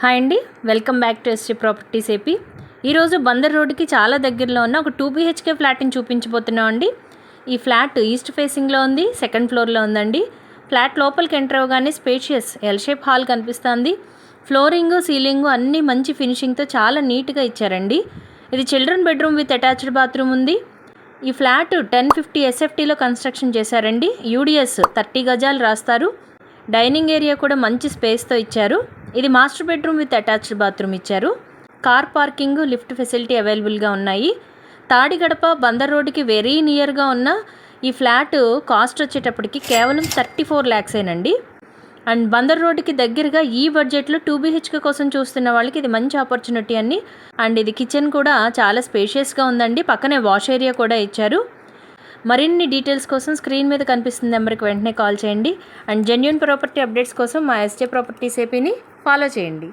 Hi అండి, welcome back to ST properties AP. ఈరోజు బందర్ రోడ్డుకి చాలా దగ్గరలో ఉన్న ఒక 2 BHK ఫ్లాట్ని చూపించబోతున్నాం అండి. ఈ ఫ్లాట్ ఈస్ట్ ఫేసింగ్లో ఉంది, సెకండ్ ఫ్లోర్లో ఉందండి. ఫ్లాట్ లోపలికి ఎంటర్ అవ్వగానే స్పేషియస్ ఎల్ షేప్ హాల్ కనిపిస్తుంది. ఫ్లోరింగ్, సీలింగ్ అన్నీ మంచి ఫినిషింగ్తో చాలా నీట్గా ఇచ్చారండి. ఇది children bedroom with attached bathroom ఉంది. ఈ ఫ్లాట్ 1050 SFTలో కన్స్ట్రక్షన్ చేశారండి. యూడిఎస్ 30 గజాలు రాస్తారు. డైనింగ్ ఏరియా కూడా మంచి స్పేస్తో ఇచ్చారు. ఇది master bedroom with attached bathroom ఇచ్చారు. కార్ పార్కింగ్, లిఫ్ట్ ఫెసిలిటీ అవైలబుల్గా ఉన్నాయి. తాడిగడప బందర్ రోడ్డుకి వెరీ నియర్గా ఉన్న ఈ ఫ్లాట్ కాస్ట్ వచ్చేటప్పటికి కేవలం 34 lakhs ఏనండి. అండ్ బందర్ రోడ్డుకి దగ్గరగా ఈ బడ్జెట్లో 2 BHK కోసం చూస్తున్న వాళ్ళకి ఇది మంచి ఆపర్చునిటీ అండి. అండ్ ఇది కిచెన్ కూడా చాలా స్పేషియస్గా ఉందండి. పక్కనే వాష్ ఏరియా కూడా ఇచ్చారు. మరిన్ని డీటెయిల్స్ కోసం స్క్రీన్ మీద కనిపిస్తున్న నెంబర్కి వెంటనే కాల్ చేయండి. అండ్ జెన్యూన్ ప్రాపర్టీ అప్డేట్స్ కోసం మా ఎస్టీ ప్రాపర్టీస్ ఏపీని ఫాలో చేయండి.